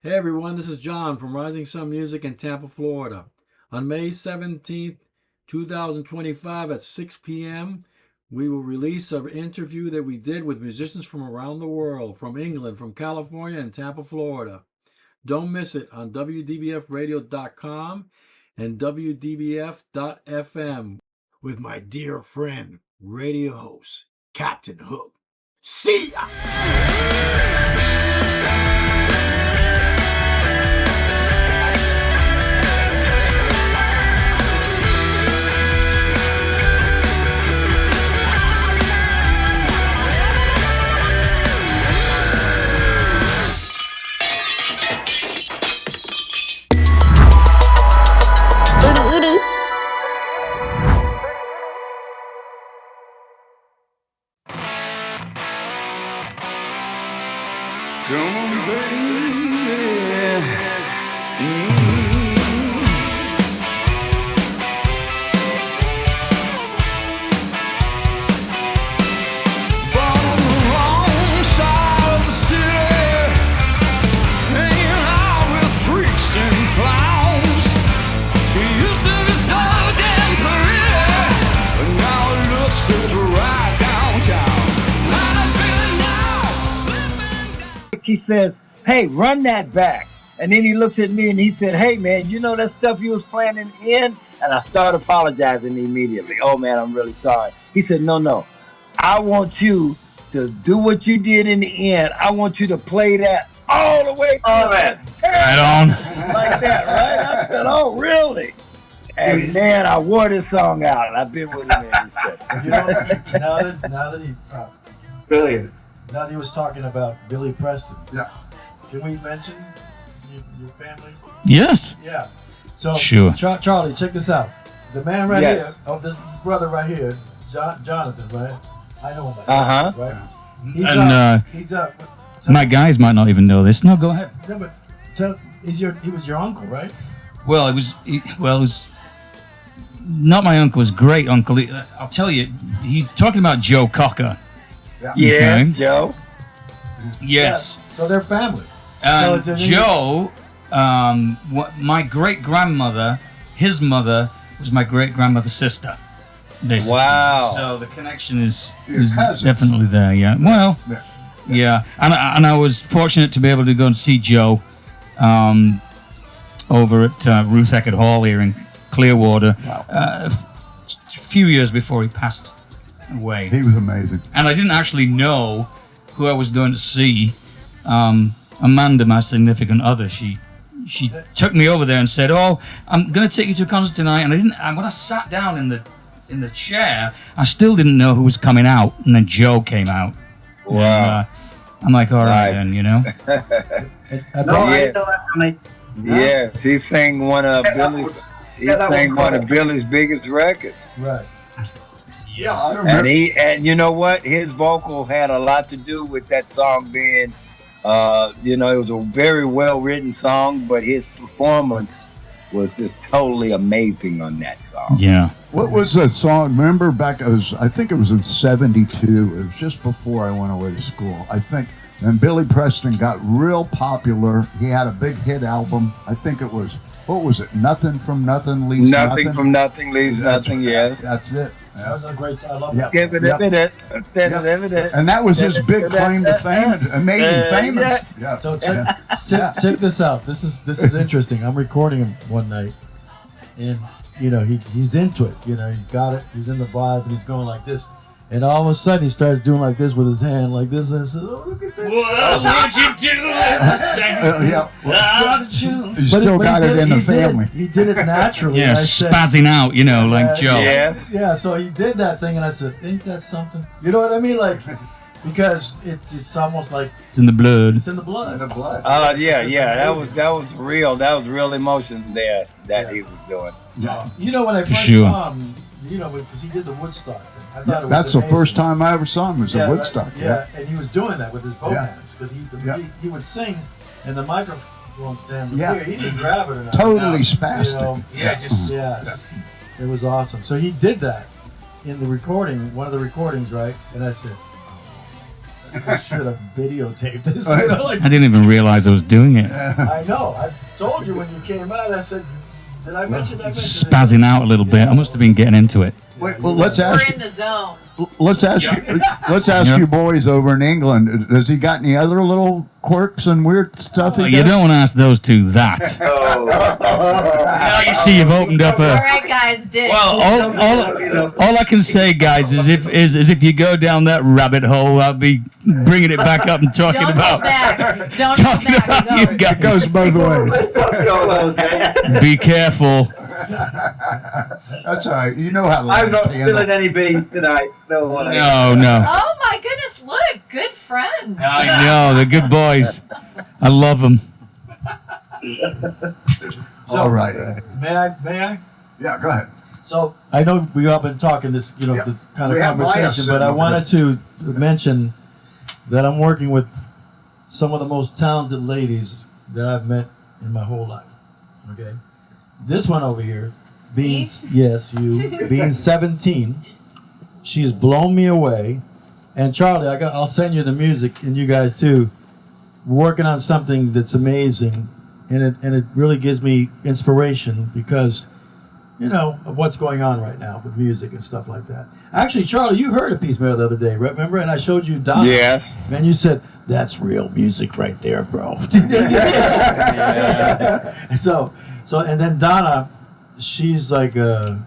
Hey everyone, this is John from Rising Sun Music in Tampa, Florida. On May 17th, 2025 at 6 p.m., we will release an interview that we did with musicians from around the world, from England, from California, and Tampa, Florida. Don't miss it on WDBFradio.com and WDBF.FM with my dear friend, radio host, Captain Hook. See ya! Come on, baby. Born on the wrong side of the city, hanging out with freaks and clowns. She used to be so damn pretty, but now it looks to the right downtown. He says, hey, run that back. And then he looks at me and he said, hey, man, you know that stuff you was playing in the end? And I started apologizing immediately. Oh, man, I'm really sorry. He said, no. I want you to do what you did in the end. I want you to play that all the way. All right. Right on. Like that, right? I said, oh, really? And, man, I wore this song out. And I've been with him ever since. You know, now that he... Brilliant. Now that he was talking about Billy Preston. Yeah. Can we mention your family? Yes. Yeah. So, sure. Charlie, check this out. The man right Yes. here, this brother right here, Jonathan, right? I know him. Right? He's my guys might not even know this. No, go ahead. No, but he was your uncle, right? Well, it was not my uncle. It was great uncle. I'll tell you, he's talking about Joe Cocker. Yeah, okay. Joe. Yes. Yeah. So they're family. And so Joe, my great-grandmother, his mother was my great-grandmother's sister. Basically. Wow. So the connection is definitely there, yeah. Well, yeah. And I was fortunate to be able to go and see Joe over at Ruth Eckerd Hall here in Clearwater a few years before he passed away. He was amazing. And I didn't actually know who I was going to see. Amanda, my significant other, she took me over there and said, "Oh, I'm going to take you to a concert tonight." And when I sat down in the chair, I still didn't know who was coming out. And then Joe came out. Wow. And, I'm like, all right, then, you know. I didn't know that. Yes, he sang one of Billy's biggest records. Right. Yeah. And you know what? His vocal had a lot to do with that song being, it was a very well written song, but his performance was just totally amazing on that song. Yeah. What was the song? Remember back, I think it was in 72. It was just before I went away to school, I think. And Billy Preston got real popular. He had a big hit album. I think it was, what was it? Nothing from Nothing Leaves Nothing. Nothing from Nothing Leaves Nothing, yes. That's it. That was a great song. I love that. And that was his big claim to fame, made him famous. Yeah. So check this out. This is interesting. I'm recording him one night, and he's into it. He got it. He's in the vibe, and he's going like this. And all of a sudden, he starts doing like this with his hand, like this. And I said, "Oh, look at this! What would you do without you?" He still got it in the family. He did it naturally. Yeah, spazzing out, like Joe. Yeah. So he did that thing, and I said, "Ain't that something?" You know what I mean? Like, because it's almost like it's in the blood. It's in the blood. That was real. That was real emotion there that he was doing. Yeah. When I first saw him, because he did the Woodstock thing. I thought it was That's amazing. the first time I ever saw him was at Woodstock. Yeah, and he was doing that with his both hands because he would sing, and the microphone stand was here. He didn't grab it or not. Totally spastic. It was awesome. So he did that in the recording, one of the recordings, right? And I said, I should have videotaped this. You know, like, I didn't even realize I was doing it. I know. I told you when you came out. I said, "Did I mention that?" Spazzing out a little bit. I must have been getting into it. Wait, well, let's We're ask. in the zone. Let's ask. Let's ask Yeah. you boys over in England. Has he got any other little quirks and weird stuff? Oh, he you does? don't want to ask those two that. Now you see, you've opened up All a. right, guys, dig. Well, all I can say, guys, is if you go down that rabbit hole, I'll be bringing it back up and talking Don't about. go back. Don't Talking go back. about Go. you guys. It goes both ways. Be careful. That's all right. You know how. I'm not to handle- spilling any beans tonight. No way. No. Oh my goodness! Look, good friends. I know they're good boys. I love them. All right. May I? Yeah, go ahead. So I know we have been talking this, Yeah. this kind of We have Maya conversation, but sitting I over wanted to mention that I'm working with some of the most talented ladies that I've met in my whole life. Okay, this one over here, being being 17, she's blown me away. And Charlie, I'll send you the music, and you guys too. We're working on something that's amazing, and it really gives me inspiration because, you know, of what's going on right now with music and stuff like that. Actually, Charlie, you heard a piece the other day, remember? And I showed you Donna. Yes. And you said, "That's real music right there, bro." So, and then Donna, she's like a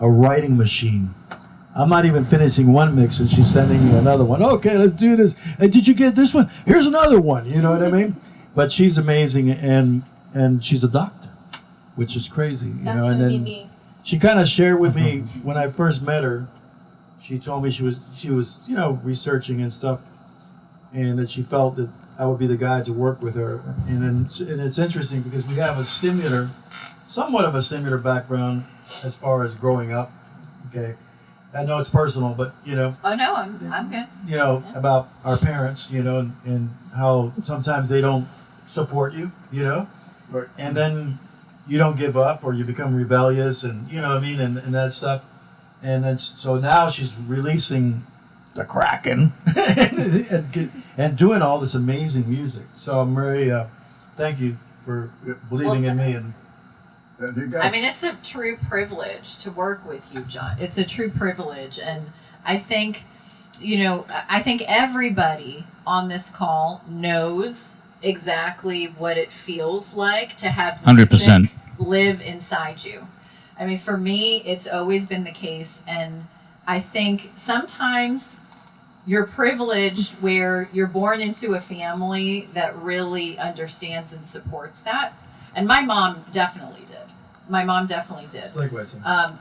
writing machine. I'm not even finishing one mix, and she's sending me another one. Okay, let's do this. And did you get this one? Here's another one. You know what I mean? But she's amazing, and she's a doctor, which is crazy. You That's know, and gonna be then me. she kind of shared with me when I first met her. She told me she was researching and stuff, and that she felt that I would be the guy to work with her. And it's interesting because we have somewhat of a similar background as far as growing up. Okay, I know it's personal, but Oh no, I'm good. about our parents, and how sometimes they don't support you, Right. and then you don't give up or you become rebellious, and you know what I mean, and that stuff. And then so now she's releasing the Kraken and doing all this amazing music. So I'm very thank you for believing in me. And There you go. I mean, it's a true privilege to work with you, John. It's a true privilege, and I think, I think everybody on this call knows exactly what it feels like to have 100%. music live inside you. I mean, for me, it's always been the case, and I think sometimes you're privileged where you're born into a family that really understands and supports that. And my mom definitely did. likewise.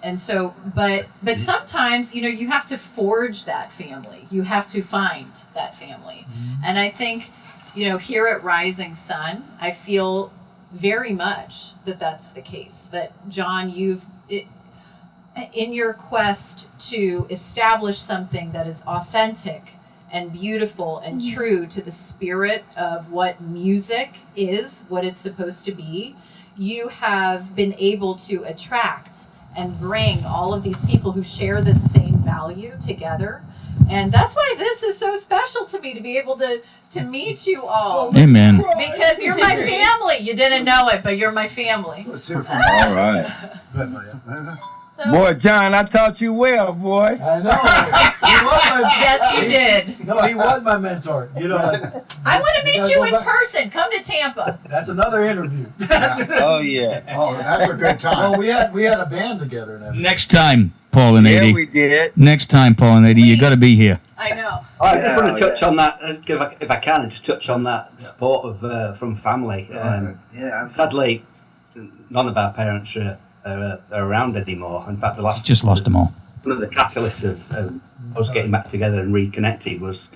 And so, but sometimes, you have to forge that family. You have to find that family. Mm-hmm. And I think, here at Rising Sun, I feel very much that that's the case. That, John, in your quest to establish something that is authentic and beautiful and true to the spirit of what music is, what it's supposed to be, you have been able to attract and bring all of these people who share the same value together. And that's why this is so special to me, to be able to meet you all. Amen. Because you're my family. You didn't know it, but you're my family. Let's hear from All right. So, Boy, John, I taught you well, boy. I know. He was my, yes, you did. No, he was my mentor. I want to meet you in person. Come to Tampa. That's another interview. Oh, yeah. Oh, that's a good time. Oh, we had a band together and everything. Next time, Paul and Yeah, Adey. we did. Next time, Paul and Adey, you got to be here. I know. I just want to touch on that, if I can, just touch on that support of from family. Sadly, none of our parents are around anymore. In fact, the last Just lost them all. one of the catalysts of us getting back together and reconnected was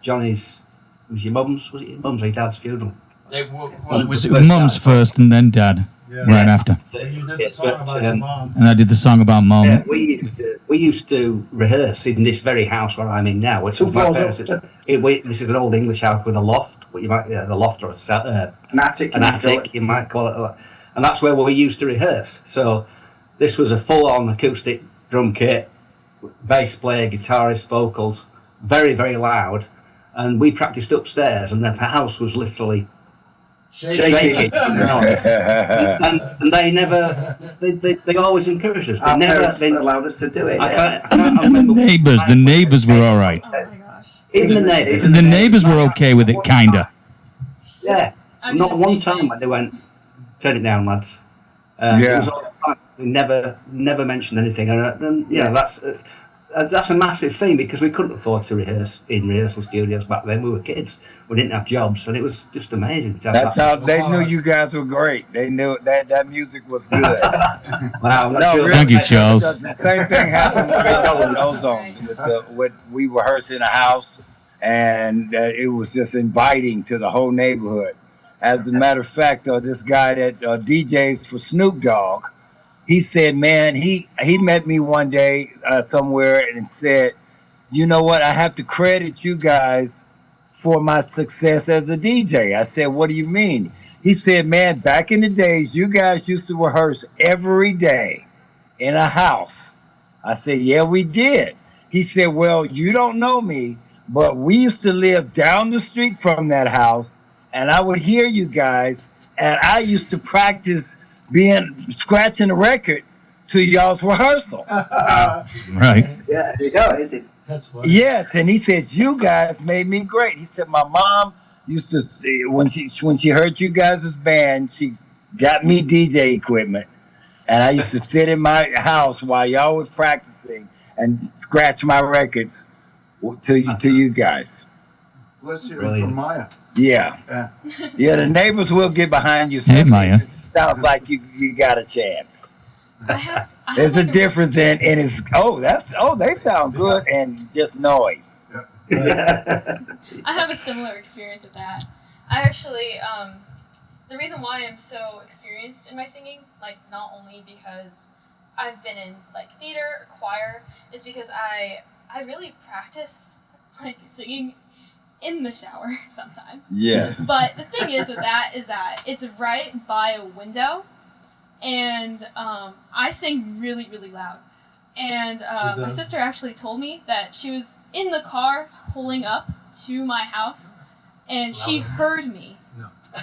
Johnny's. Was your mum's or your dad's funeral? Well, it was mum's first and then dad, right after. You did the song about your mom. And I did the song about mum. Yeah, we used to rehearse in this very house where I'm in now. Which was my parents. This is an old English house with a loft. What you might a loft or An attic. an attic, you might call it, and that's where we used to rehearse. So this was a full-on acoustic drum kit, bass player, guitarist, vocals, very, very loud. And we practiced upstairs, and the house was literally shaking. and they always encouraged us. Our parents allowed us to do it. I remember The neighbours were all right. Oh my gosh. Even the neighbours. The neighbours were okay with it, kinda. Yeah. I'm Not gonna one say time when they went, turn it down, lads. Yeah. It was all right. They never mentioned anything, and that's a massive thing because we couldn't afford to rehearse in rehearsal studios back then. We were kids, we didn't have jobs, and it was just amazing. To have That's that. how they knew you guys were great. They knew that music was good. Wow, I'm not No, sure. really, Thank you, Charles. The same thing happened with Ozone. With we rehearsed in a house, and it was just inviting to the whole neighborhood. As a matter of fact, this guy that DJs for Snoop Dogg, he said, man, he met me one day somewhere and said, you know what, I have to credit you guys for my success as a DJ. I said, what do you mean? He said, man, back in the days, you guys used to rehearse every day in a house. I said, yeah, we did. He said, well, you don't know me, but we used to live down the street from that house, and I would hear you guys, and I used to practice scratching the record to y'all's rehearsal. Right. Yeah, there you go, is it? That's funny. Yes, and he said, you guys made me great. He said, my mom used to say, when she heard you guys' band, she got me DJ equipment, and I used to sit in my house while y'all was practicing and scratch my records to you guys. Let's hear it Brilliant. from Maya. Yeah. Yeah, the neighbors will get behind you. Hey, Maya. It sounds like you got a chance. I have There's a like difference in it's they sound good and just noise. I have a similar experience with that. I actually, the reason why I'm so experienced in my singing, like not only because I've been in like theater or choir, is because I really practice like singing in the shower sometimes. Yes. But the thing is with that is that it's right by a window, and I sing really, really loud. And my sister actually told me that she was in the car pulling up to my house, and she heard me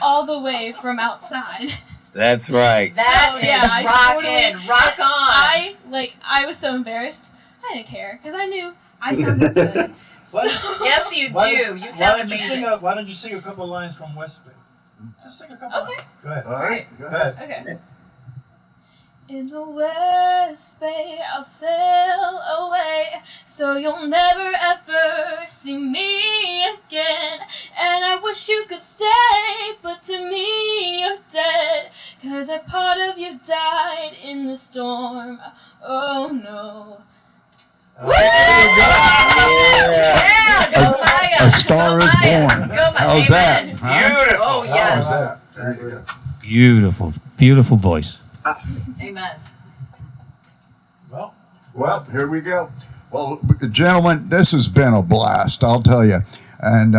all the way from outside. That's right. That So, is yeah, I rockin', totally- rock on. I was so embarrassed. I didn't care because I knew I sounded good. So, Yes, you do. You sound amazing. Why don't you sing a couple lines from West Bay? Just sing a couple. Okay. Lines. Go ahead. All right. Go ahead. okay. In the West Bay, I'll sail away, so you'll never ever see me again. And I wish you could stay, but to me you're dead, 'cause a part of you died in the storm. Oh no. Yeah, go Maya. A star Go is Maya. born. Go Maya. How's Amen. that? Beautiful. Oh, yes. How's that? There you go. Beautiful, beautiful voice. Amen. Well, here we go. Well, gentlemen, this has been a blast, I'll tell you. And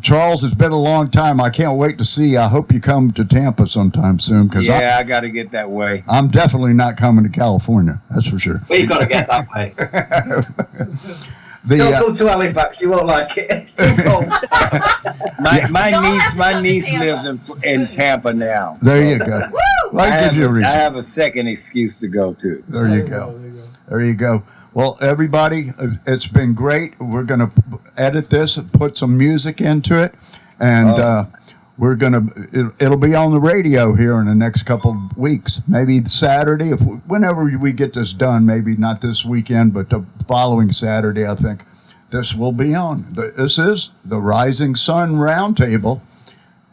Charles, it's been a long time. I can't wait to see you. I hope you come to Tampa sometime soon. Because I got to get that way. I'm definitely not coming to California. That's for sure. We've got to get that way. Don't go to Halifax, you won't like it. My niece Tampa. lives in Tampa now. There you go. Well, I that gives you a reason. have a second excuse to go to. There you go. There you go. Well, everybody, it's been great. We're going to edit this and put some music into it. And we're going to, it'll be on the radio here in the next couple of weeks. Maybe Saturday, whenever we get this done, maybe not this weekend, but the following Saturday, I think this will be on. This is the Rising Sun Roundtable.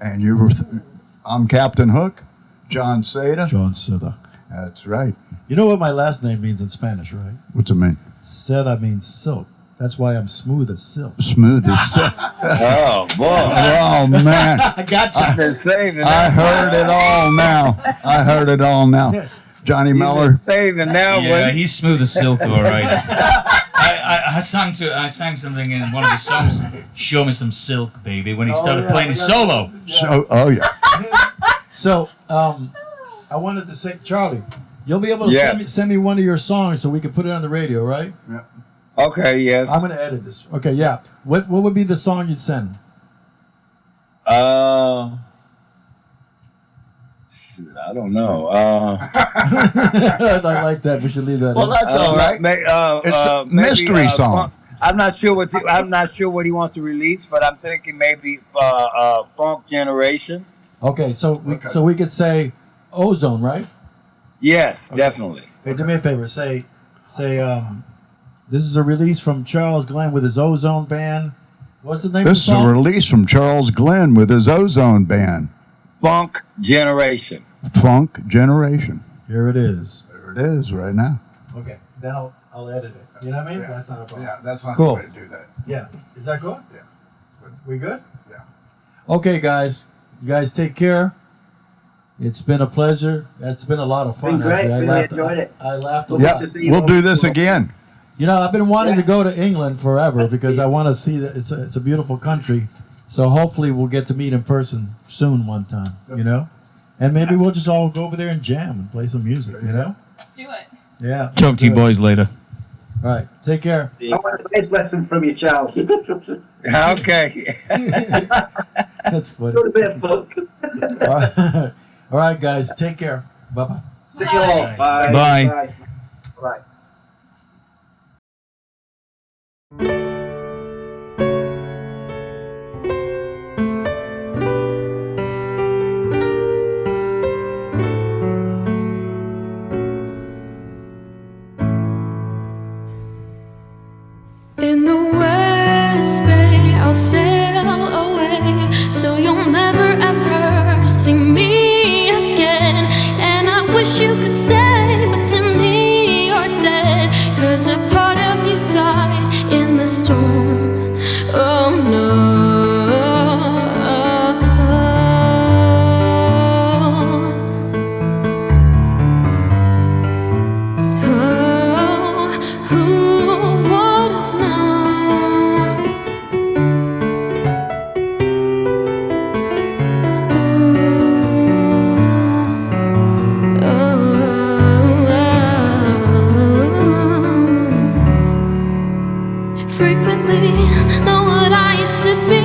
And I'm Captain Hook, John Seda. John Seda. That's right. You know what my last name means in Spanish, right? What's it mean? Seda means silk. That's why I'm smooth as silk. Smooth as silk. Oh, boy. Oh, man. I got you. I've been saving I that. heard it all now. I heard it all now. Johnny You've Mellor. been saving that Yeah, one. he's smooth as silk, all right. I sang something in one of his songs, "Show Me Some Silk, Baby," when he started playing his solo. Oh, yeah. So, I wanted to say, Charlie, you'll be able to Yes. send me one of your songs so we can put it on the radio, right? Yeah. Okay, yes. I'm going to edit this. Okay, yeah. What would be the song you'd send? Shoot, I don't know. I like that. We should leave that. Well, that's all right. It's a mystery song. I'm not sure what he wants to release, but I'm thinking maybe Funk Generation. Okay, so we could say Ozone, right? Yes, okay. Definitely. Hey, do me a favor. Say, this is a release from Charles Glenn with his Ozone band. What's the name of the song? This is a release from Charles Glenn with his Ozone band. Funk Generation. Funk Generation. Here it is. There it is right now. Okay, then I'll edit it. You know what I mean? Yeah. That's not a problem. Yeah, that's not cool. the way to do that. Yeah. Is that good? Yeah. We good? Yeah. Okay, guys. You guys take care. It's been a pleasure. It's been a lot of fun. Been great. Actually. Really enjoyed it. I laughed a Yeah, lot. we'll do this again. You know, I've been wanting to go to England forever because I want to see that it's a beautiful country. So hopefully we'll get to meet in person soon one time, you know? And maybe we'll just all go over there and jam and play some music, you know? Let's do it. Yeah. Talk to you boys later. All right. Take care. I want a day's lesson from you, Charles. Okay. That's funny. Got a bit of fun. All right, guys. Take care. Bye-bye. See you all. Bye. Bye. Bye. Bye. In the West Bay, I'll sail away, so you'll never ever see me again. And I wish you could stay, but to me you're dead, 'cause a part of you died in the storm. Oh no. Frequently, not what I used to be,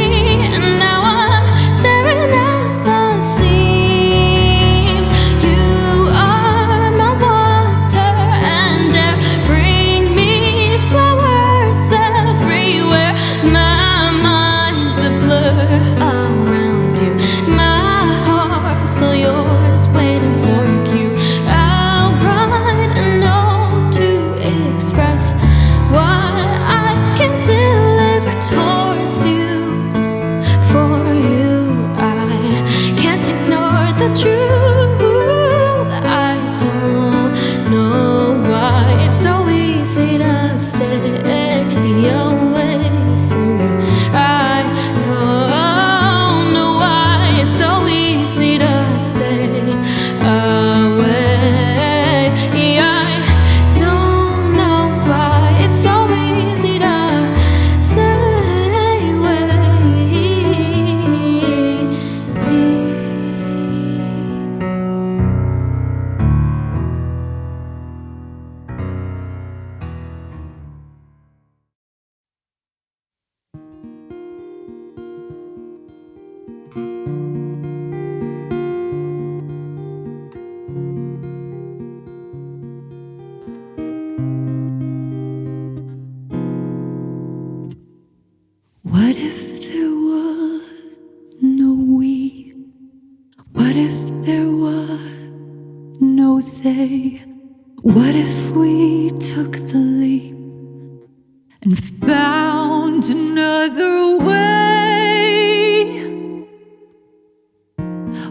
and now I'm staring at the seams. You are my water and air, bring me flowers everywhere. My mind's a blur around you, my heart's still yours, waiting for you. I'll write a note to express what I can deliver towards you. For you, I can't ignore the truth. I don't know why it's so easy to stay away from you. I don't know why it's so easy to stay away. I don't know why it's so easy to stay away. What if there was no we? What if there was no they? What if we took the leap and found another way?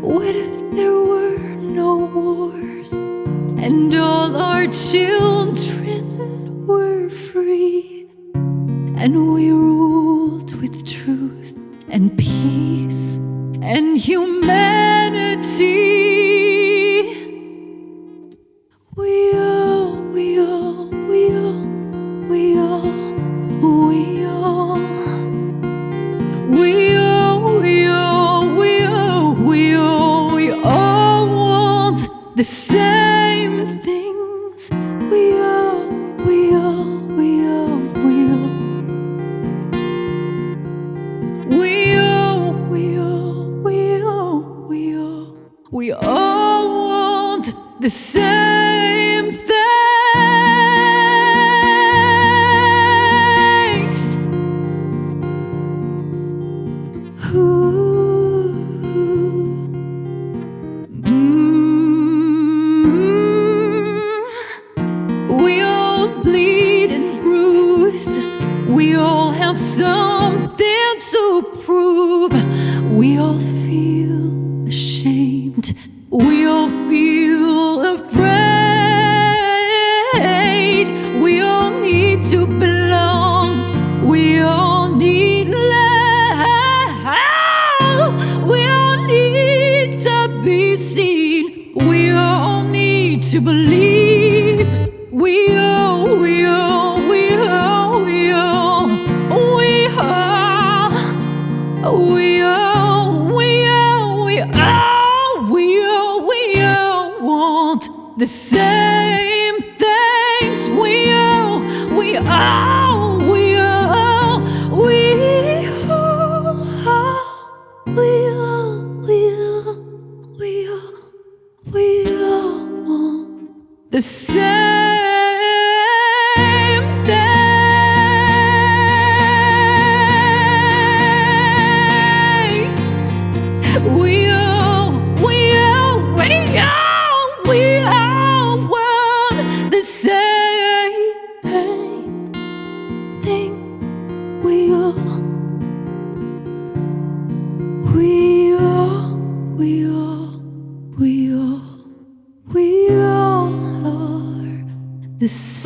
What if there were no wars and all our children were free, and we ruled with truth and peace and humanity? We all, we all, we all, we all, we all, we all, we all, we all, we all, we all want the same things. We all, we all, we all, we We all want the same things. We all bleed and bruise. We all have something to prove. We all feel ashamed. We all feel afraid. We all need to belong. We all need love. We all need to be seen. We all need to believe. We all, we all, we all, we all, we all, we all, we all, we all, we all want the same things. We all, we all, we all, we all, we all, we all, we all want the same thing. We all, we all, we all, we all want the same thing. We all, we all, we all, we all, we all are the same.